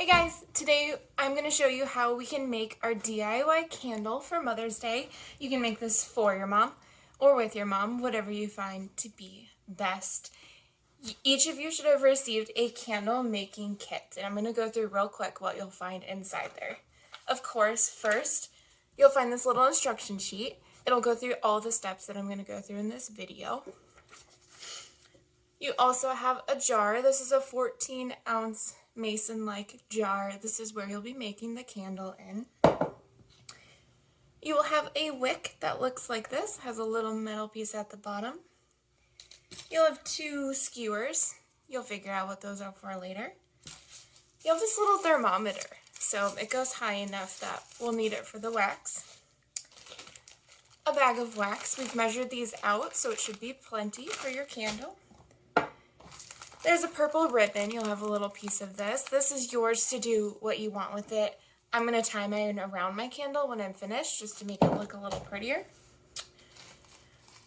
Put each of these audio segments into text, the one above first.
Hey guys, today I'm going to show you how we can make our DIY candle for Mother's Day. You can make this for your mom or with your mom, whatever you find to be best. Each of you should have received a candle making kit, and I'm going to go through real quick what you'll find inside there. Of course, first, you'll find this little instruction sheet. It'll go through all the steps that I'm going to go through in this video. You also have a jar. This is a 14-ounce mason-like jar. This is where you'll be making the candle in. You will have a wick that looks like this, has a little metal piece at the bottom. You'll have two skewers. You'll figure out what those are for later. You have this little thermometer, so it goes high enough that we'll need it for the wax. A bag of wax. We've measured these out, so it should be plenty for your candle. There's a purple ribbon. You'll have a little piece of this. This is yours to do what you want with it. I'm going to tie mine around my candle when I'm finished just to make it look a little prettier.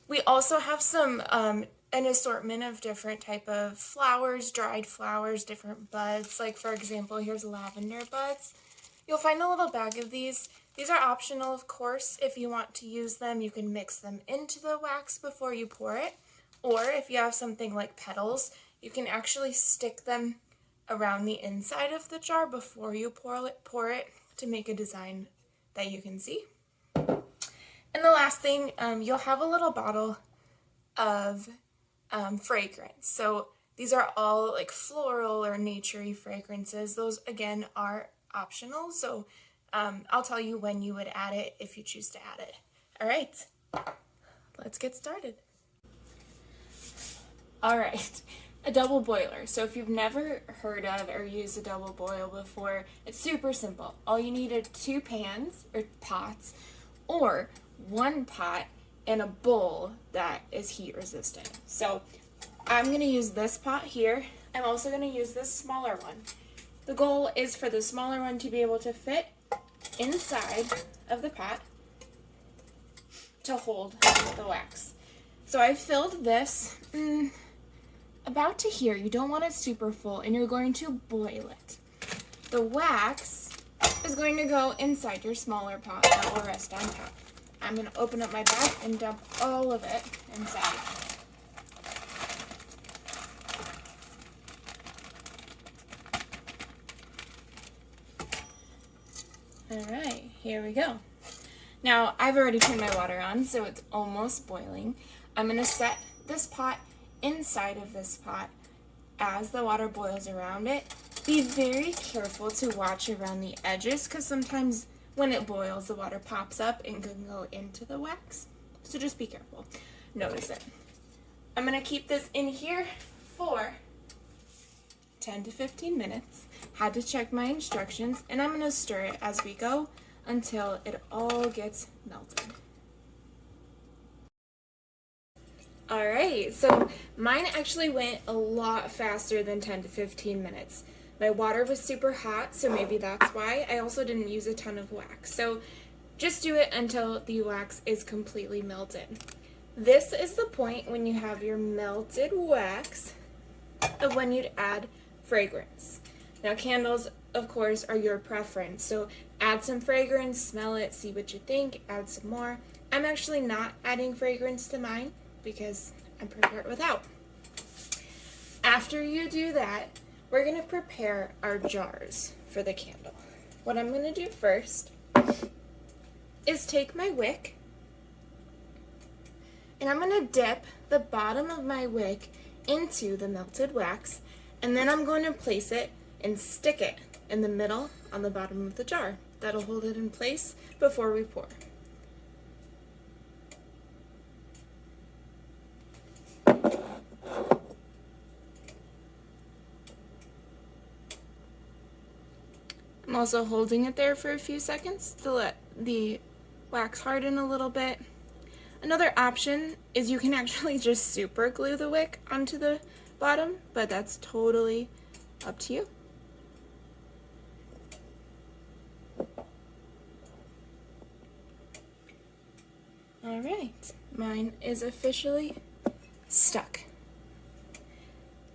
We also have an assortment of different type of flowers, dried flowers, different buds. Like for example, here's lavender buds. You'll find a little bag of these. These are optional, of course. If you want to use them, you can mix them into the wax before you pour it. Or if you have something like petals, you can actually stick them around the inside of the jar before you pour it to make a design that you can see. And the last thing, you'll have a little bottle of fragrance. So these are all like floral or naturey fragrances. Those again are optional. So I'll tell you when you would add it if you choose to add it. All right, let's get started. All right. A double boiler. So if you've never heard of or used a double boil before, it's super simple. All you need are 2 pans or pots, or 1 pot and a bowl that is heat resistant. So I'm going to use this pot here. I'm also going to use this smaller one. The goal is for the smaller one to be able to fit inside of the pot to hold the wax. So I filled this about to here. You don't want it super full, and you're going to boil it. The wax is going to go inside your smaller pot that will rest on top. I'm going to open up my bag and dump all of it inside. Alright, here we go. Now, I've already turned my water on, so it's almost boiling. I'm going to set this pot inside of this pot as the water boils around it. Be very careful to watch around the edges, because sometimes when it boils the water pops up and can go into the wax, so just be careful. Notice it. I'm going to keep this in here for 10 to 15 minutes. Had to check my instructions, and I'm going to stir it as we go until it all gets melted. Alright, so mine actually went a lot faster than 10 to 15 minutes. My water was super hot, so maybe that's why. I also didn't use a ton of wax. So just do it until the wax is completely melted. This is the point when you have your melted wax of when you'd add fragrance. Now candles, of course, are your preference. So add some fragrance, smell it, see what you think, add some more. I'm actually not adding fragrance to mine because I prefer it without. After you do that, we're going to prepare our jars for the candle. What I'm going to do first is take my wick, and I'm going to dip the bottom of my wick into the melted wax, and then I'm going to place it and stick it in the middle on the bottom of the jar. That'll hold it in place before we pour. I'm also holding it there for a few seconds to let the wax harden a little bit. Another option is you can actually just super glue the wick onto the bottom, but that's totally up to you. Alright, mine is officially stuck.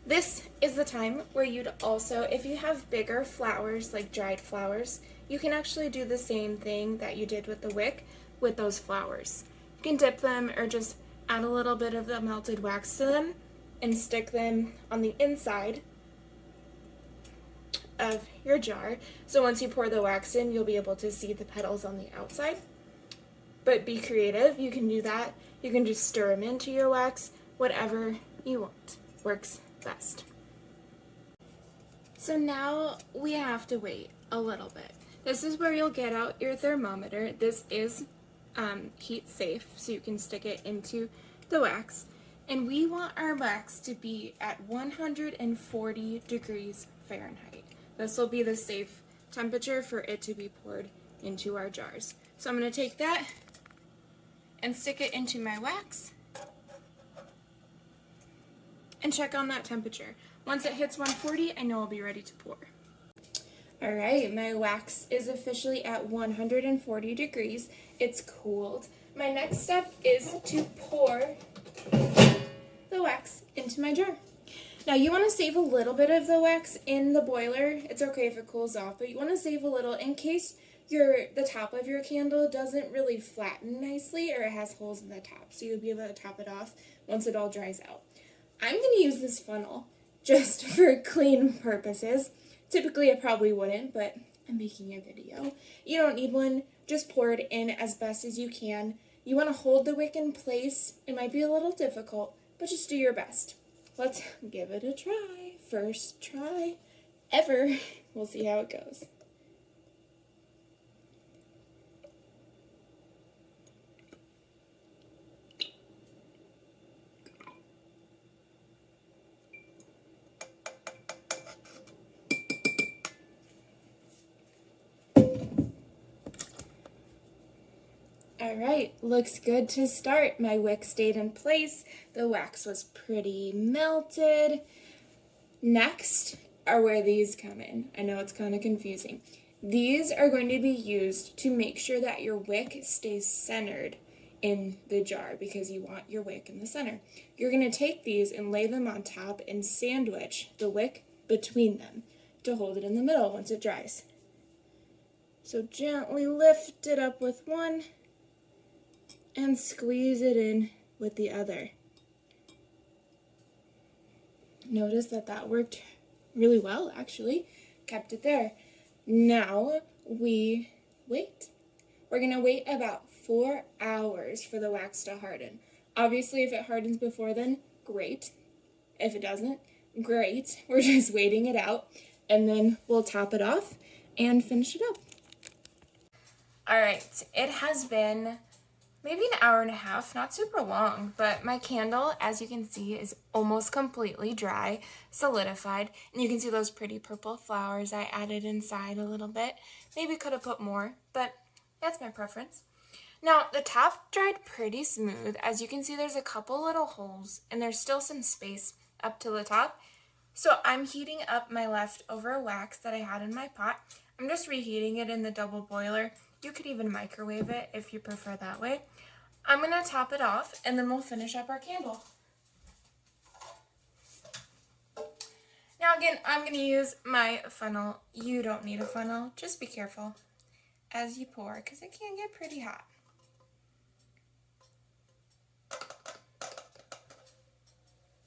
This is the time where you'd also, if you have bigger flowers, like dried flowers, you can actually do the same thing that you did with the wick with those flowers. You can dip them or just add a little bit of the melted wax to them and stick them on the inside of your jar. So once you pour the wax in, you'll be able to see the petals on the outside. But be creative, you can do that. You can just stir them into your wax, whatever you want. Works best. So now we have to wait a little bit. This is where you'll get out your thermometer. This is heat safe, so you can stick it into the wax. And we want our wax to be at 140 degrees Fahrenheit. This will be the safe temperature for it to be poured into our jars. So I'm going to take that and stick it into my wax and check on that temperature. Once it hits 140, I know I'll be ready to pour. Alright, my wax is officially at 140 degrees. It's cooled. My next step is to pour the wax into my jar. Now you want to save a little bit of the wax in the boiler. It's okay if it cools off, but you want to save a little in case the top of your candle doesn't really flatten nicely or it has holes in the top. So you'll be able to top it off once it all dries out. I'm going to use this funnel just for clean purposes. Typically I probably wouldn't, but I'm making a video. You don't need one. Just pour it in as best as you can. You want to hold the wick in place. It might be a little difficult, but just do your best. Let's give it a try. First try ever. We'll see how it goes. Alright, looks good to start. My wick stayed in place. The wax was pretty melted. Next are where these come in. I know it's kind of confusing. These are going to be used to make sure that your wick stays centered in the jar because you want your wick in the center. You're going to take these and lay them on top and sandwich the wick between them to hold it in the middle once it dries. So gently lift it up with one and squeeze it in with the other. Notice that worked really well, actually. Kept it there. Now we wait. We're going to wait about 4 hours for the wax to harden. Obviously, if it hardens before then, great. If it doesn't, great. We're just waiting it out, and then we'll top it off and finish it up. Alright, it has been maybe an hour and a half, not super long, but my candle, as you can see, is almost completely dry, solidified, and you can see those pretty purple flowers I added inside a little bit. Maybe could have put more, but that's my preference. Now, the top dried pretty smooth. As you can see, there's a couple little holes, and there's still some space up to the top. So I'm heating up my leftover wax that I had in my pot. I'm just reheating it in the double boiler. You could even microwave it if you prefer that way. I'm going to top it off, and then we'll finish up our candle. Now again, I'm going to use my funnel. You don't need a funnel. Just be careful as you pour, because it can get pretty hot.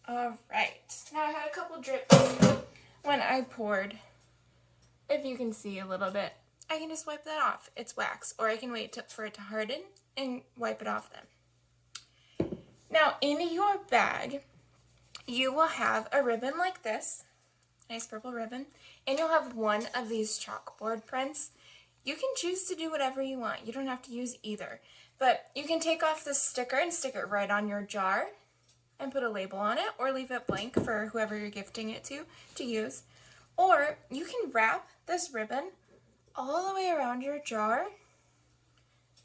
Alright, now I had a couple drips when I poured. If you can see a little bit, I can just wipe that off. It's wax, or I can wait for it to harden and wipe it off then. Now, in your bag, you will have a ribbon like this, nice purple ribbon, and you'll have one of these chalkboard prints. You can choose to do whatever you want. You don't have to use either, but you can take off the sticker and stick it right on your jar and put a label on it, or leave it blank for whoever you're gifting it to use. Or you can wrap this ribbon all the way around your jar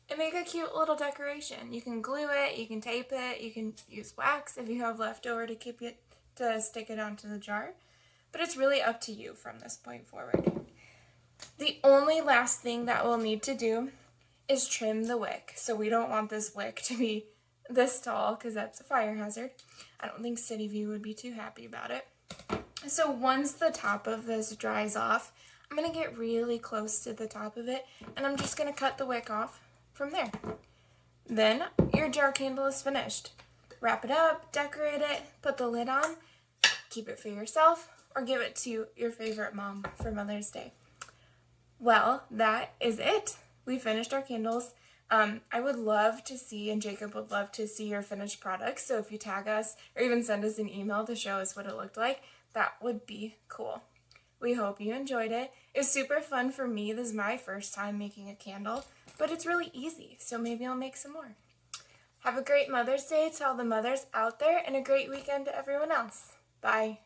and make a cute little decoration. You can glue it, you can tape it, you can use wax if you have leftover to stick it onto the jar. But it's really up to you from this point forward. The only last thing that we'll need to do is trim the wick. So we don't want this wick to be this tall because that's a fire hazard. I don't think City View would be too happy about it. So once the top of this dries off, I'm going to get really close to the top of it, and I'm just going to cut the wick off from there. Then your jar candle is finished. Wrap it up, decorate it, put the lid on, keep it for yourself, or give it to your favorite mom for Mother's Day. Well, that is it. We finished our candles. I would love to see, and Jacob would love to see your finished products. So if you tag us or even send us an email to show us what it looked like, that would be cool. We hope you enjoyed it. It was super fun for me. This is my first time making a candle, but it's really easy. So maybe I'll make some more. Have a great Mother's Day to all the mothers out there, and a great weekend to everyone else. Bye.